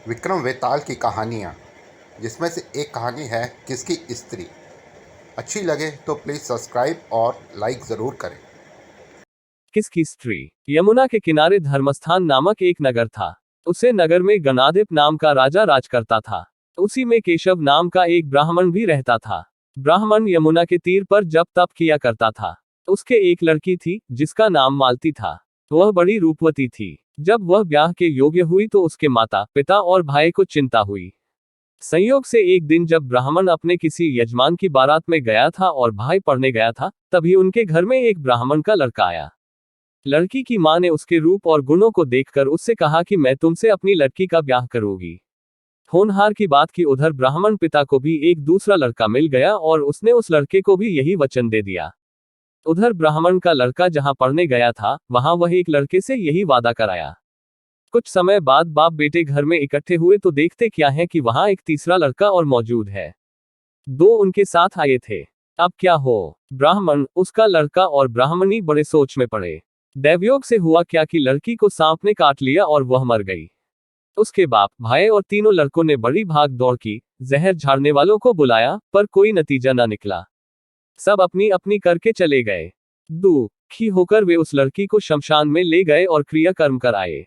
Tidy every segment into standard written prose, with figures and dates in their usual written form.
विक्रम वेताल की कहानियाँ, जिसमें से एक कहानी है किसकी स्त्री। अच्छी लगे तो प्लीज़ सब्सक्राइब और लाइक ज़रूर करें। किसकी स्त्री। यमुना के किनारे धर्मस्थान नामक एक नगर था। उसे नगर में गणाधिप नाम का राजा राज करता था। उसी में केशव नाम का एक ब्राह्मण भी रहता था। ब्राह्मण यमुना के तीर पर जप तप किया करता था। उसके एक लड़की थी जिसका नाम मालती था। वह बड़ी रूपवती थी। जब वह ब्याह के योग्य हुई तो उसके माता पिता और भाई को चिंता हुई। संयोग से एक दिन जब ब्राह्मण अपने किसी यजमान की बारात में गया था और भाई पढ़ने गया था, तभी उनके घर में एक ब्राह्मण का लड़का आया। लड़की की मां ने उसके रूप और गुणों को देखकर उससे कहा कि मैं तुमसे अपनी लड़की का ब्याह करूंगी। होनहार की बात की उधर ब्राह्मण पिता को भी एक दूसरा लड़का मिल गया और उसने उस लड़के को भी यही वचन दे दिया। उधर ब्राह्मण का लड़का जहां पढ़ने गया था, वहां वह एक लड़के से यही वादा कराया। कुछ समय बाद बाप बेटे घर में इकट्ठे हुए तो देखते क्या है कि वहां एक तीसरा लड़का और मौजूद है। दो उनके साथ आए थे। अब क्या हो। ब्राह्मण, उसका लड़का और ब्राह्मणी बड़े सोच में पड़े। दैवयोग से हुआ क्या कि लड़की को सांप ने काट लिया और वह मर गई। उसके बाप भाई और तीनों लड़कों ने बड़ी भाग दौड़ की, जहर झाड़ने वालों को बुलाया, पर कोई नतीजा न निकला। सब अपनी अपनी करके चले गए। दुखी होकर वे उस लड़की को शमशान में ले गए और क्रियाकर्म कराए।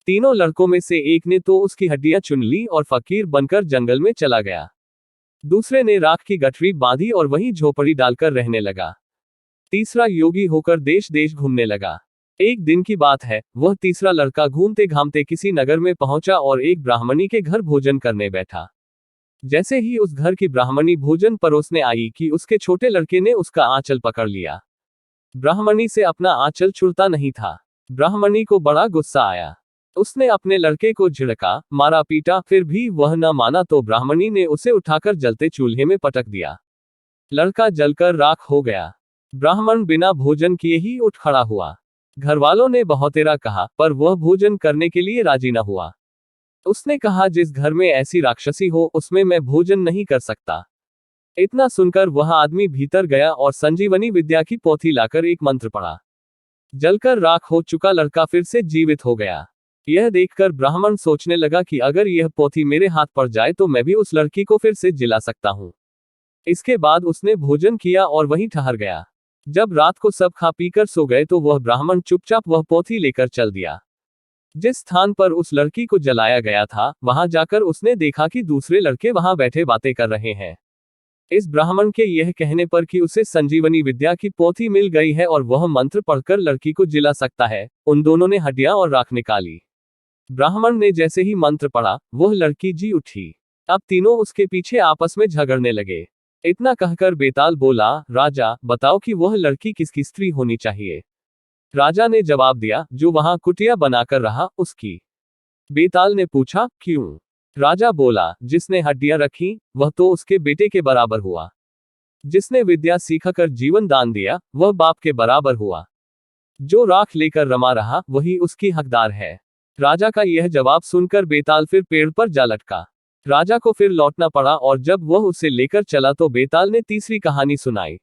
तीनों लड़कों में से एक ने तो उसकी हड्डियां चुन ली और फकीर बनकर जंगल में चला गया। दूसरे ने राख की गठरी बांधी और वहीं झोपड़ी डालकर रहने लगा। तीसरा योगी होकर देश देश घूमने लगा। एक दिन की बात है, वह तीसरा लड़का घूमते घामते किसी नगर में पहुंचा और एक ब्राह्मणी के घर भोजन करने बैठा। जैसे ही उस घर की ब्राह्मणी भोजन परोसने आई कि उसके छोटे लड़के ने उसका आंचल पकड़ लिया। ब्राह्मणी से अपना आंचल छुड़ता नहीं था। ब्राह्मणी को बड़ा गुस्सा आया। उसने अपने लड़के को झिड़का, मारा पीटा, फिर भी वह न माना तो ब्राह्मणी ने उसे उठाकर जलते चूल्हे में पटक दिया। लड़का जलकर राख हो गया। ब्राह्मण बिना भोजन किए ही उठ खड़ा हुआ। घरवालों ने बहुतेरा कहा, पर वह भोजन करने के लिए राजी न हुआ। उसने कहा, जिस घर में ऐसी राक्षसी हो उसमें मैं भोजन नहीं कर सकता। इतना सुनकर वह आदमी भीतर गया और संजीवनी विद्या की पोथी लाकर एक मंत्र पढ़ा। जलकर राख हो चुका लड़का फिर से जीवित हो गया। यह देखकर ब्राह्मण सोचने लगा कि अगर यह पोथी मेरे हाथ पड़ जाए तो मैं भी उस लड़की को फिर से जिला सकता हूं। इसके बाद उसने भोजन किया और वहीं ठहर गया। जब रात को सब खा पीकर सो गए तो वह ब्राह्मण चुपचाप वह पोथी लेकर चल दिया। जिस स्थान पर उस लड़की को जलाया गया था, वहां जाकर उसने देखा कि दूसरे लड़के वहां बैठे बातें कर रहे हैं। इस ब्राह्मण के यह कहने पर कि उसे संजीवनी विद्या की पोथी मिल गई है और वह मंत्र पढ़कर लड़की को जिला सकता है, उन दोनों ने हड्डियां और राख निकाली। ब्राह्मण ने जैसे ही मंत्र पढ़ा, वह लड़की जी उठी। अब तीनों उसके पीछे आपस में झगड़ने लगे। इतना कहकर बेताल बोला, राजा, बताओ कि वह लड़की किसकी स्त्री होनी चाहिए। राजा ने जवाब दिया, जो वहां कुटिया बनाकर रहा, उसकी। बेताल ने पूछा, क्यों। राजा बोला, जिसने हड्डियां रखी, वह तो उसके बेटे के बराबर हुआ। जिसने विद्या सीखकर जीवन दान दिया, वह बाप के बराबर हुआ। जो राख लेकर रमा रहा, वही उसकी हकदार है। राजा का यह जवाब सुनकर बेताल फिर पेड़ पर जा लटका। राजा को फिर लौटना पड़ा और जब वह उसे लेकर चला तो बेताल ने तीसरी कहानी सुनाई।